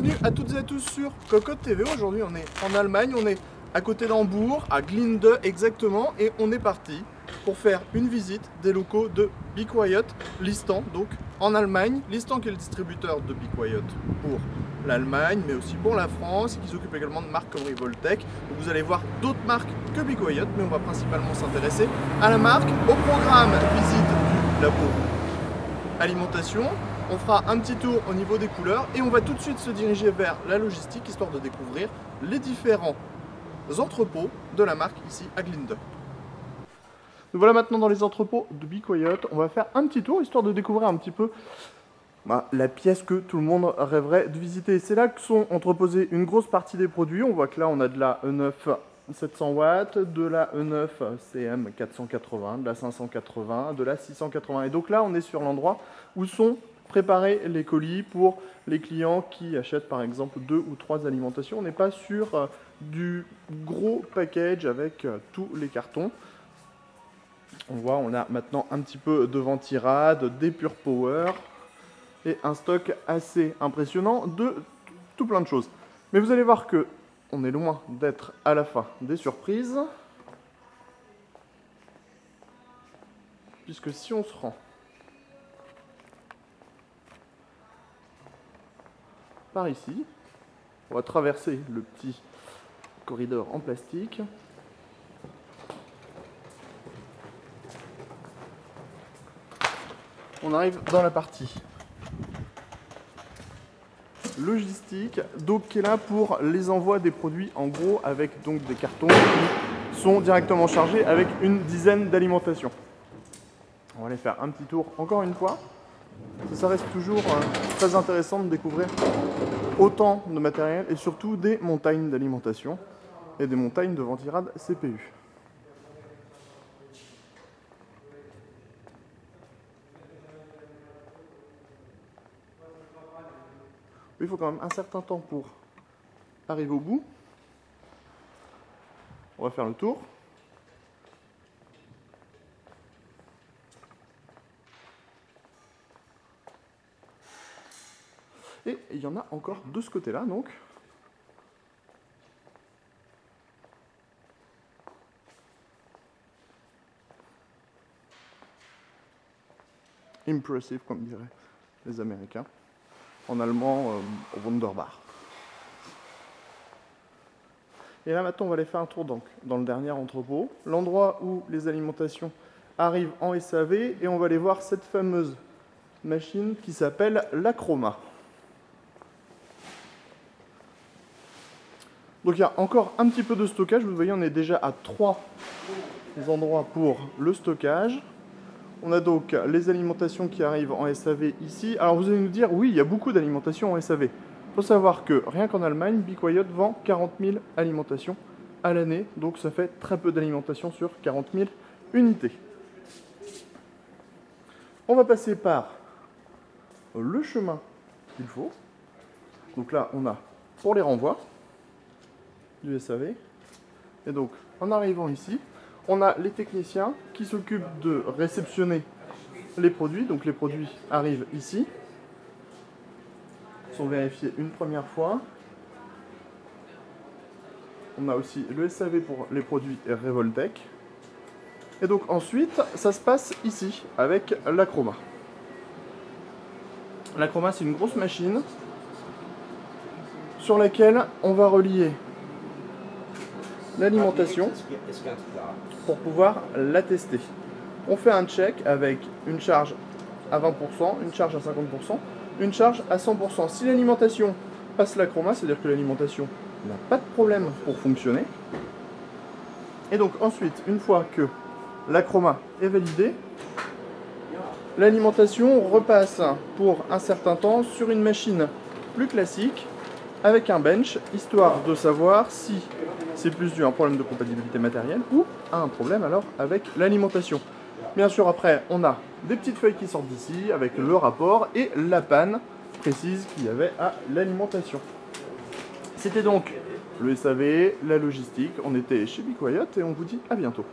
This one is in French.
Bienvenue à toutes et à tous sur Cocotte TV. Aujourd'hui on est en Allemagne, on est à côté d'Hambourg, à Glinde exactement, et on est parti pour faire une visite des locaux de Be Quiet, Listan, donc en Allemagne. Listan qui est le distributeur de Be Quiet pour l'Allemagne, mais aussi pour la France, et qui s'occupe également de marques comme Revoltech. Donc vous allez voir d'autres marques que Be Quiet, mais on va principalement s'intéresser à la marque, au programme visite du labo alimentation. On fera un petit tour au niveau des couleurs et on va tout de suite se diriger vers la logistique, histoire de découvrir les différents entrepôts de la marque ici à Glinde. Nous voilà maintenant dans les entrepôts de Be Quiet. On va faire un petit tour, histoire de découvrir un petit peu la pièce que tout le monde rêverait de visiter. C'est là que sont entreposés une grosse partie des produits. On voit que là on a de la E9 700 watts, de la E9 CM 480, de la 580, de la 680. Et donc là on est sur l'endroit où sont préparer les colis pour les clients qui achètent par exemple 2 ou 3 alimentations. On n'est pas sur du gros package avec tous les cartons. On voit, on a maintenant un petit peu de Ventirad, des Pure Power et un stock assez impressionnant de tout plein de choses. Mais vous allez voir que on est loin d'être à la fin des surprises, puisque si on se rend par ici, on va traverser le petit corridor en plastique. On arrive dans la partie logistique, donc qui est là pour les envois des produits en gros, avec donc des cartons qui sont directement chargés avec une dizaine d'alimentations. On va aller faire un petit tour encore une fois. Ça reste toujours très intéressant de découvrir autant de matériel et surtout des montagnes d'alimentation et des montagnes de Ventirad CPU. Il faut quand même un certain temps pour arriver au bout. On va faire le tour. Et il y en a encore de ce côté-là, donc. Impressive, comme diraient les Américains. En allemand, Wunderbar. Et là, maintenant, on va aller faire un tour donc, dans le dernier entrepôt, l'endroit où les alimentations arrivent en SAV, et on va aller voir cette fameuse machine qui s'appelle l'Acroma. Donc il y a encore un petit peu de stockage. Vous voyez, on est déjà à 3 endroits pour le stockage. On a donc les alimentations qui arrivent en SAV ici. Alors vous allez nous dire, oui, il y a beaucoup d'alimentations en SAV. Il faut savoir que rien qu'en Allemagne, Be Quiet vend 40 000 alimentations à l'année. Donc ça fait très peu d'alimentation sur 40 000 unités. On va passer par le chemin qu'il faut. Donc là, on a pour les renvois du SAV. Et donc, en arrivant ici, on a les techniciens qui s'occupent de réceptionner les produits. Donc les produits arrivent ici, sont vérifiés une première fois. On a aussi le SAV pour les produits Revoltech. Et donc ensuite, ça se passe ici, avec l'Acroma. L'Acroma, c'est une grosse machine sur laquelle on va relier l'alimentation pour pouvoir la tester. On fait un check avec une charge à 20%, une charge à 50%, une charge à 100%. Si l'alimentation passe l'Acroma, c'est-à-dire que l'alimentation n'a pas de problème pour fonctionner. Et donc ensuite, une fois que l'Acroma est validée, l'alimentation repasse pour un certain temps sur une machine plus classique avec un bench, histoire de savoir si c'est plus dû à un problème de compatibilité matérielle ou à un problème alors avec l'alimentation. Bien sûr, après, on a des petites feuilles qui sortent d'ici avec le rapport et la panne précise qu'il y avait à l'alimentation. C'était donc le SAV, la logistique. On était chez Be Quiet et on vous dit à bientôt.